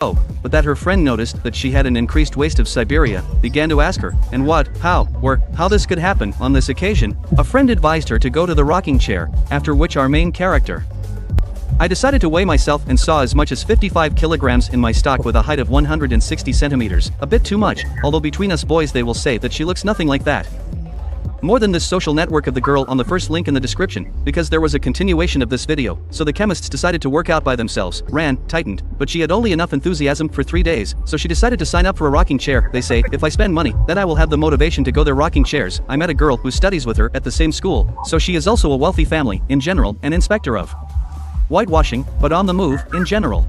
Oh, but that her friend noticed that she had an increased waste of Siberia, began to ask her, and what, how, where, how this could happen. On this occasion, a friend advised her to go to the rocking chair, after which our main character. I decided to weigh myself and saw as much as 55 kilograms in my stock with a height of 160 centimeters, a bit too much, although between us boys they will say that she looks nothing like that. More than this social network of the girl on the first link in the description, because there was a continuation of this video, so the chemists decided to work out by themselves, ran, tightened, but she had only enough enthusiasm for 3 days, so she decided to sign up for a rocking chair. They say, if I spend money, then I will have the motivation to go their rocking chairs. I met a girl who studies with her at the same school, so she is also a wealthy family, in general, an inspector of whitewashing, but on the move, in general.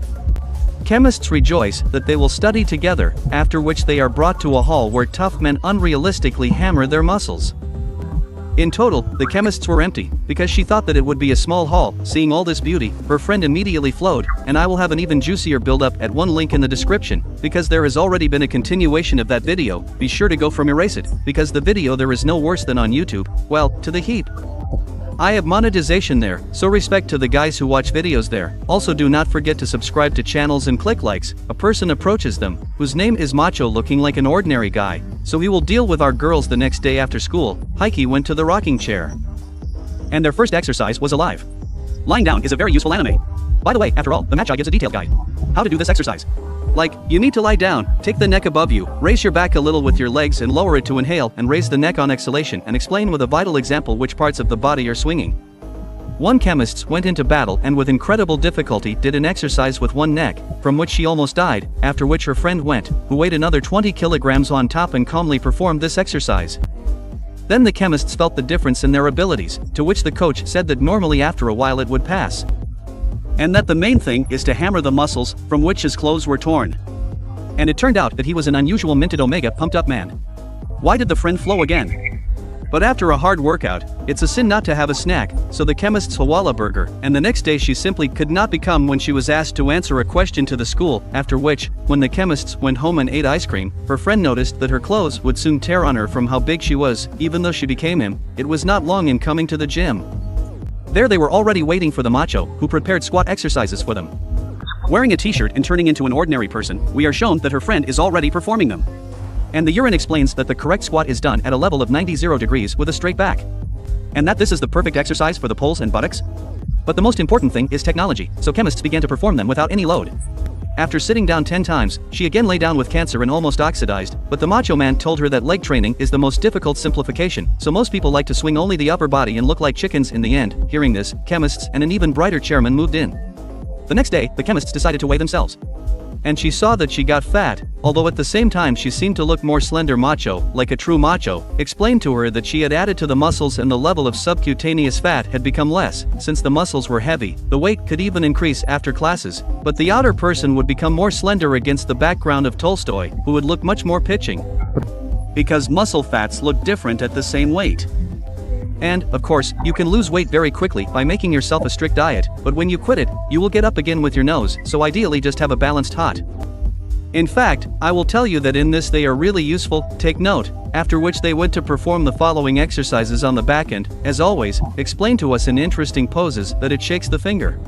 Chemists rejoice that they will study together, after which they are brought to a hall where tough men unrealistically hammer their muscles. In total, the chemists were empty, because she thought that it would be a small hall. Seeing all this beauty, her friend immediately flowed, and I will have an even juicier build-up at one link in the description, because there has already been a continuation of that video. Be sure to go from erase it, because the video there is no worse than on YouTube, well, to the heap. I have monetization there, so respect to the guys who watch videos there. Also do not forget to subscribe to channels and click likes. A person approaches them, whose name is Macho, looking like an ordinary guy, so he will deal with our girls the next day after school. Heike went to the rocking chair, and their first exercise was alive. Lying down is a very useful anime. By the way, after all, the Magi gives a detailed guide how to do this exercise. Like, you need to lie down, take the neck above you, raise your back a little with your legs and lower it to inhale, and raise the neck on exhalation, and explain with a vital example which parts of the body are swinging. One chemist went into battle and with incredible difficulty did an exercise with one neck, from which she almost died, after which her friend went, who weighed another 20 kilograms on top and calmly performed this exercise. Then the chemists felt the difference in their abilities, to which the coach said that normally after a while it would pass, and that the main thing is to hammer the muscles from which his clothes were torn. And it turned out that he was an unusual minted omega pumped up man. Why did the friend flow again? But after a hard workout, it's a sin not to have a snack, so the chemist's Hawala burger, and the next day she simply could not become when she was asked to answer a question to the school, after which, when the chemists went home and ate ice cream, her friend noticed that her clothes would soon tear on her from how big she was. Even though she became him, it was not long in coming to the gym. There they were already waiting for the macho, who prepared squat exercises for them. Wearing a t-shirt and turning into an ordinary person, we are shown that her friend is already performing them. And the urine explains that the correct squat is done at a level of 90 degrees with a straight back. And that this is the perfect exercise for the poles and buttocks. But the most important thing is technology, so chemists began to perform them without any load. After sitting down 10 times, she again lay down with cancer and almost oxidized, but the macho man told her that leg training is the most difficult simplification, so most people like to swing only the upper body and look like chickens in the end. Hearing this, chemists and an even brighter chairman moved in. The next day, the chemists decided to weigh themselves. And she saw that she got fat, although at the same time she seemed to look more slender. Macho, like a true macho, explained to her that she had added to the muscles and the level of subcutaneous fat had become less. Since the muscles were heavy, the weight could even increase after classes, but the outer person would become more slender against the background of Tolstoy, who would look much more pitching. Because muscle fats look different at the same weight. And, of course, you can lose weight very quickly by making yourself a strict diet, but when you quit it, you will get up again with your nose, so ideally just have a balanced hot. In fact, I will tell you that in this they are really useful. Take note, after which they went to perform the following exercises on the back end, as always, explain to us in interesting poses that it shakes the finger.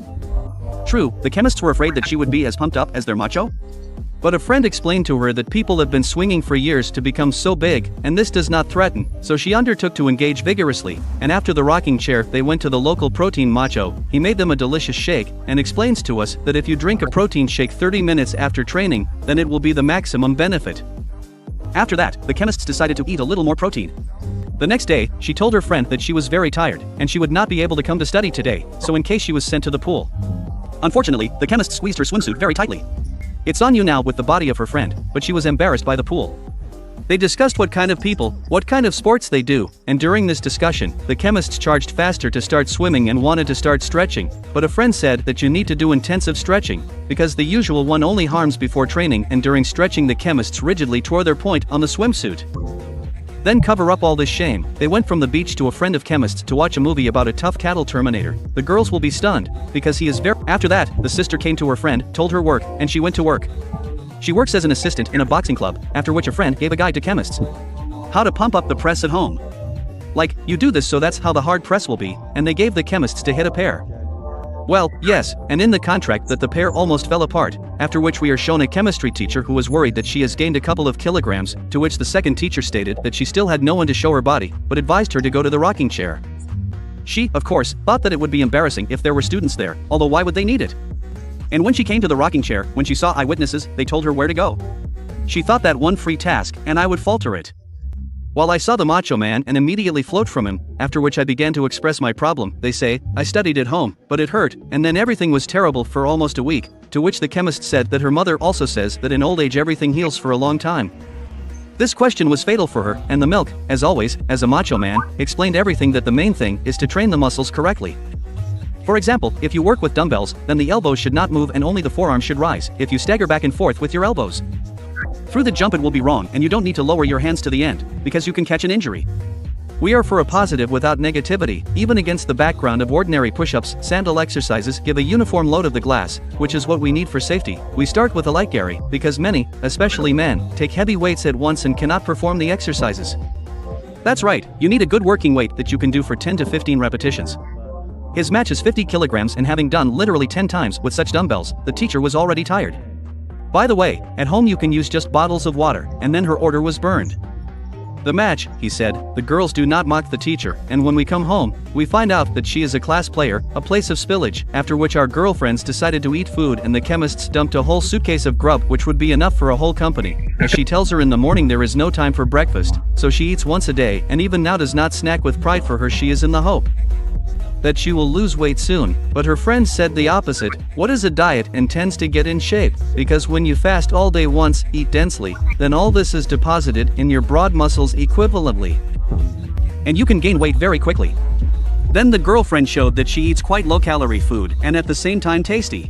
True, the chemists were afraid that she would be as pumped up as their macho. But a friend explained to her that people have been swinging for years to become so big, and this does not threaten, so she undertook to engage vigorously, and after the rocking chair they went to the local protein macho. He made them a delicious shake, and explains to us that if you drink a protein shake 30 minutes after training, then it will be the maximum benefit. After that, the chemists decided to eat a little more protein. The next day, she told her friend that she was very tired, and she would not be able to come to study today, so in case she was sent to the pool. Unfortunately, the chemist squeezed her swimsuit very tightly. It's on you now with the body of her friend, but she was embarrassed by the pool. They discussed what kind of people, what kind of sports they do, and during this discussion, the chemists charged faster to start swimming and wanted to start stretching, but a friend said that you need to do intensive stretching, because the usual one only harms before training, and during stretching the chemists rigidly tore their point on the swimsuit. Then cover up all this shame, they went from the beach to a friend of chemists to watch a movie about a tough cattle terminator. The girls will be stunned, because he is very— After that, the sister came to her friend, told her work, and she went to work. She works as an assistant in a boxing club, after which a friend gave a guide to chemists. How to pump up the press at home. Like, you do this so that's how the hard press will be, and they gave the chemists to hit a pair. Well, yes, and in the contract that the pair almost fell apart, after which we are shown a chemistry teacher who was worried that she has gained a couple of kilograms, to which the second teacher stated that she still had no one to show her body, but advised her to go to the rocking chair. She, of course, thought that it would be embarrassing if there were students there, although why would they need it? And when she came to the rocking chair, when she saw eyewitnesses, they told her where to go. She thought that one free task, and I would falter it. While I saw the macho man and immediately float from him, after which I began to express my problem, they say, I studied at home, but it hurt, and then everything was terrible for almost a week, to which the chemist said that her mother also says that in old age everything heals for a long time. This question was fatal for her, and the milk, as always, as a macho man, explained everything that the main thing is to train the muscles correctly. For example, if you work with dumbbells, then the elbows should not move and only the forearms should rise if you stagger back and forth with your elbows. Through the jump it will be wrong and you don't need to lower your hands to the end, because you can catch an injury. We are for a positive without negativity, even against the background of ordinary push-ups, sandal exercises give a uniform load of the glass, which is what we need for safety. We start with a light carry, because many, especially men, take heavy weights at once and cannot perform the exercises. That's right, you need a good working weight that you can do for 10 to 15 repetitions. His match is 50 kilograms and having done literally 10 times with such dumbbells, the teacher was already tired. By the way, at home you can use just bottles of water, and then her order was burned. The match, he said, the girls do not mock the teacher, and when we come home, we find out that she is a class player, a place of spillage, after which our girlfriends decided to eat food and the chemists dumped a whole suitcase of grub which would be enough for a whole company, as she tells her in the morning there is no time for breakfast, so she eats once a day and even now does not snack with pride for her she is in the hope that she will lose weight soon, but her friends said the opposite. What is a diet and tends to get in shape? Because when you fast all day once, eat densely, then all this is deposited in your broad muscles equivalently. And you can gain weight very quickly. Then the girlfriend showed that she eats quite low-calorie food and at the same time tasty.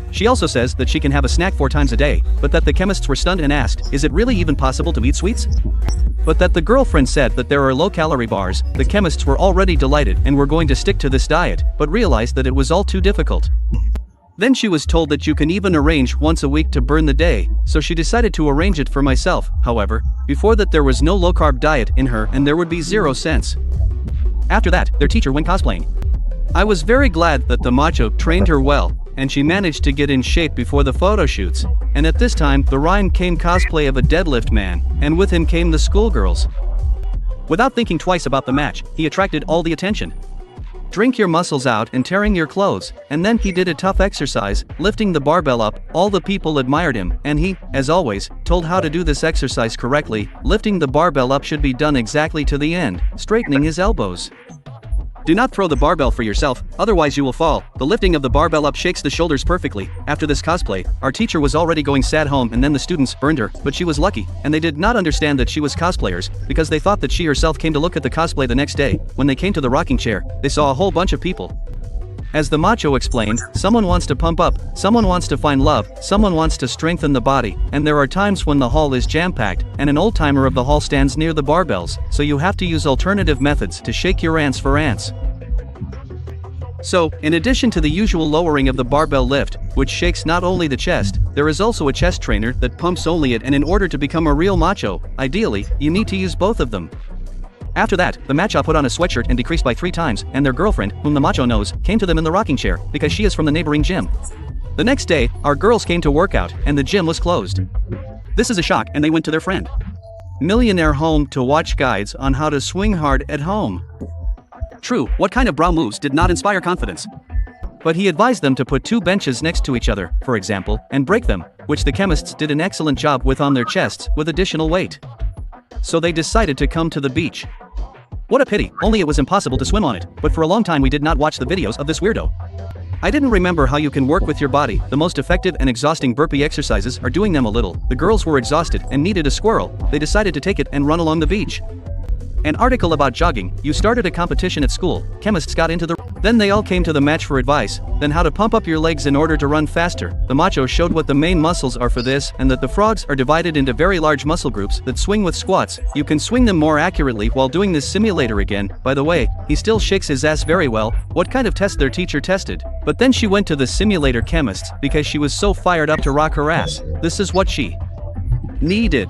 She also says that she can have a snack 4 times a day, but that the chemists were stunned and asked, is it really even possible to eat sweets? But that the girlfriend said that there are low-calorie bars, the chemists were already delighted and were going to stick to this diet, but realized that it was all too difficult. Then she was told that you can even arrange once a week to burn the day, so she decided to arrange it for myself, however, before that there was no low-carb diet in her and there would be 0 cents. After that, their teacher went cosplaying. I was very glad that the macho trained her well, and she managed to get in shape before the photo shoots, and at this time the Ryan came cosplay of a deadlift man, and with him came the schoolgirls. Without thinking twice about the match, he attracted all the attention. Drink your muscles out and tearing your clothes, and then he did a tough exercise, lifting the barbell up, all the people admired him, and he, as always, told how to do this exercise correctly. Lifting the barbell up should be done exactly to the end, straightening his elbows. Do not throw the barbell for yourself, otherwise you will fall. The lifting of the barbell up shakes the shoulders perfectly. After this cosplay, our teacher was already going sad home and then the students burned her, but she was lucky, and they did not understand that she was cosplayers, because they thought that she herself came to look at the cosplay the next day. When they came to the rocking chair, they saw a whole bunch of people. As the macho explained, someone wants to pump up, someone wants to find love, someone wants to strengthen the body, and there are times when the hall is jam-packed, and an old-timer of the hall stands near the barbells, so you have to use alternative methods to shake your ants for ants. So, in addition to the usual lowering of the barbell lift, which shakes not only the chest, there is also a chest trainer that pumps only it, and in order to become a real macho, ideally, you need to use both of them. After that, the macho put on a sweatshirt and decreased by 3 times, and their girlfriend, whom the macho knows, came to them in the rocking chair, because she is from the neighboring gym. The next day, our girls came to work out, and the gym was closed. This is a shock, and they went to their friend millionaire home to watch guides on how to swing hard at home. True, what kind of brow moves did not inspire confidence? But he advised them to put 2 benches next to each other, for example, and break them, which the chemists did an excellent job with on their chests, with additional weight. So they decided to come to the beach. What a pity, only it was impossible to swim on it, but for a long time we did not watch the videos of this weirdo. I didn't remember how you can work with your body. The most effective and exhausting burpee exercises are doing them a little. The girls were exhausted and needed a squirrel. They decided to take it and run along the beach. An article about jogging. You started a competition at school. Chemists got into the... Then they all came to the match for advice. Then how to pump up your legs in order to run faster. The macho showed what the main muscles are for this, and that the frogs are divided into very large muscle groups that swing with squats. You can swing them more accurately while doing this simulator again. By the way, he still shakes his ass very well. What kind of test their teacher tested? But then she went to the simulator chemists because she was so fired up to rock her ass. This is what she needed.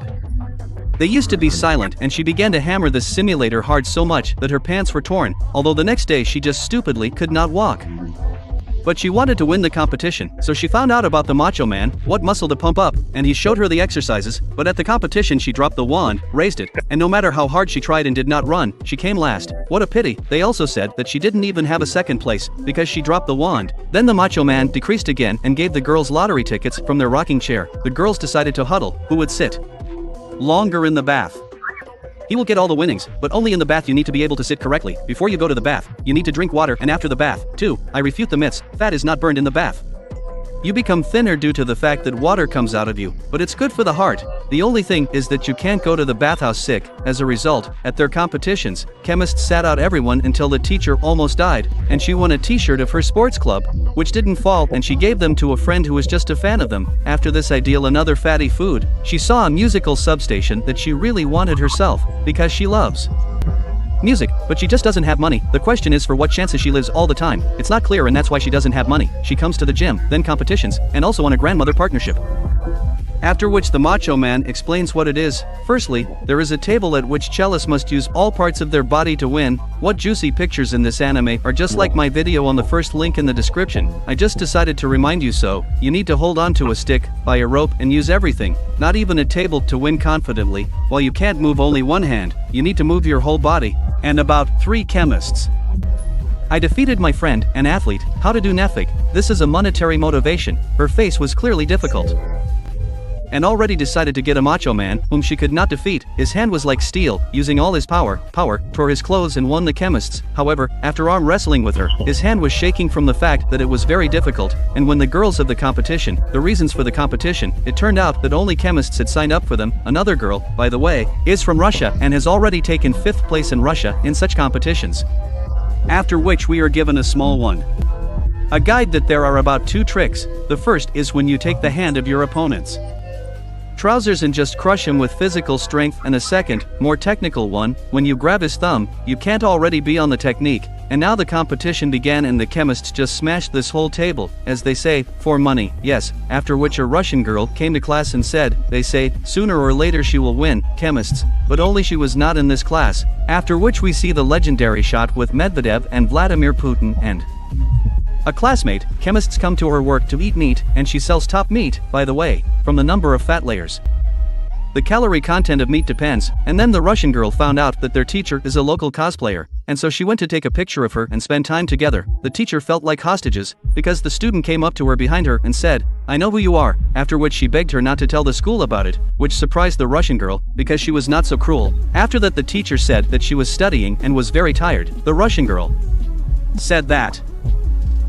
They used to be silent, and she began to hammer the simulator hard so much that her pants were torn, although the next day she just stupidly could not walk. But she wanted to win the competition, so she found out about the macho man, what muscle to pump up, and he showed her the exercises, but at the competition she dropped the wand, raised it, and no matter how hard she tried and did not run, she came last. What a pity. They also said that she didn't even have a second place, because she dropped the wand. Then the macho man decreased again and gave the girls lottery tickets from their rocking chair. The girls decided to huddle, who would sit longer in the bath. He will get all the winnings, but only in the bath you need to be able to sit correctly. Before you go to the bath, you need to drink water, and after the bath, too. I refute the myths, fat is not burned in the bath. You become thinner due to the fact that water comes out of you, but it's good for the heart. The only thing is that you can't go to the bathhouse sick. As a result, at their competitions, chemists sat out everyone until the teacher almost died, and she won a t-shirt of her sports club, which didn't fall, and she gave them to a friend who was just a fan of them. After this ideal another fatty food, she saw a musical substation that she really wanted herself, because she loves music, but she just doesn't have money. The question is for what chances she lives all the time. It's not clear and that's why she doesn't have money. She comes to the gym, then competitions, and also on a grandmother partnership. After which the macho man explains what it is. Firstly, there is a table at which cellists must use all parts of their body to win. What juicy pictures in this anime are just like my video on the first link in the description. I just decided to remind you so. You need to hold on to a stick, buy a rope and use everything. Not even a table to win confidently. While you can't move only one hand, you need to move your whole body. And about 3 chemists. I defeated my friend, an athlete, how to do nothing. This is a monetary motivation. Her face was clearly difficult. And already decided to get a macho man, whom she could not defeat. His hand was like steel, using all his power, tore his clothes and won the chemists. However, after arm wrestling with her, his hand was shaking from the fact that it was very difficult, and when the girls of the competition, the reasons for the competition, it turned out that only chemists had signed up for them. Another girl, by the way, is from Russia and has already taken 5th place in Russia in such competitions. After which we are given a small one. A guide that there are about 2 tricks. The first is when you take the hand of your opponent's trousers and just crush him with physical strength, and a second, more technical one, when you grab his thumb. You can't already be on the technique. And now the competition began and the chemists just smashed this whole table, as they say, for money, yes, after which a Russian girl came to class and said, they say, sooner or later she will win, chemists, but only she was not in this class. After which we see the legendary shot with Medvedev and Vladimir Putin and a classmate. Chemists come to her work to eat meat, and she sells top meat, by the way, from the number of fat layers. The calorie content of meat depends, and then the Russian girl found out that their teacher is a local cosplayer, and so she went to take a picture of her and spend time together. The teacher felt like hostages, because the student came up to her behind her and said, I know who you are, after which she begged her not to tell the school about it, which surprised the Russian girl, because she was not so cruel. After that the teacher said that she was studying and was very tired. The Russian girl said that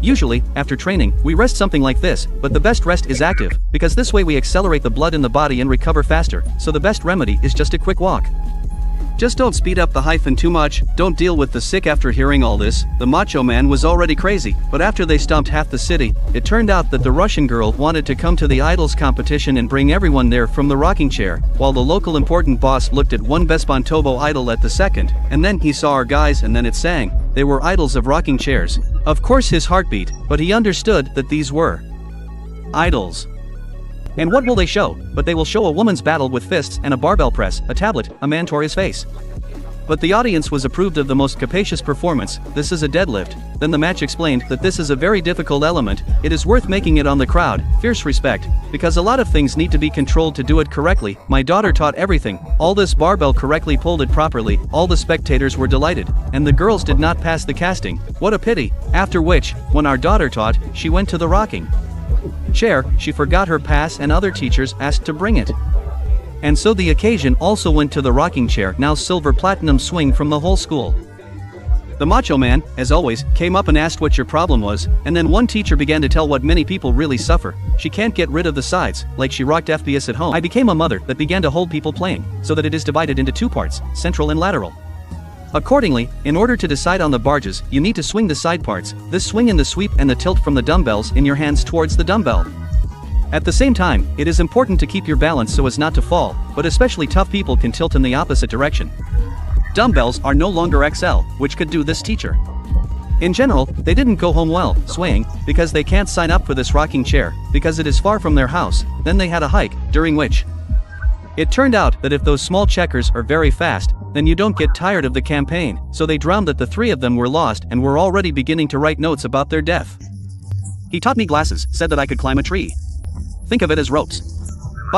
usually, after training, we rest something like this, but the best rest is active, because this way we accelerate the blood in the body and recover faster, so the best remedy is just a quick walk. Just don't speed up the hyphen too much, don't deal with the sick. After hearing all this, the macho man was already crazy, but after they stomped half the city, it turned out that the Russian girl wanted to come to the idols competition and bring everyone there from the rocking chair, while the local important boss looked at one Bespontobo idol at the second, and then he saw our guys and then it sang. They were idols of rocking chairs. Of course his heart beat, but he understood that these were idols. And what will they show? But they will show a woman's battle with fists and a barbell press, a tablet, a man tore his face. But the audience was approved of the most capacious performance. This is a deadlift. Then the match explained that this is a very difficult element. It is worth making it on the crowd. Fierce respect. Because a lot of things need to be controlled to do it correctly. My daughter taught everything. All this barbell correctly pulled it properly. All the spectators were delighted. And the girls did not pass the casting. What a pity. After which, when our daughter taught, she went to the rocking chair, she forgot her pass and other teachers asked to bring it. And so the occasion also went to the rocking chair, now silver platinum swing from the whole school. The macho man, as always, came up and asked what your problem was, and then one teacher began to tell what many people really suffer. She can't get rid of the sides, like she rocked FPS at home. I became a mother that began to hold people playing, so that it is divided into 2 parts, central and lateral. Accordingly, in order to decide on the barges, you need to swing the side parts, this swing in the sweep and the tilt from the dumbbells in your hands towards the dumbbell. At the same time, it is important to keep your balance so as not to fall, but especially tough people can tilt in the opposite direction. Dumbbells are no longer XL, which could do this teacher. In general, they didn't go home well, swaying, because they can't sign up for this rocking chair, because it is far from their house. Then they had a hike, during which it turned out that if those small checkers are very fast, then you don't get tired of the campaign, so they drowned that the 3 of them were lost and were already beginning to write notes about their death. He taught me glasses, said that I could climb a tree. Think of it as ropes.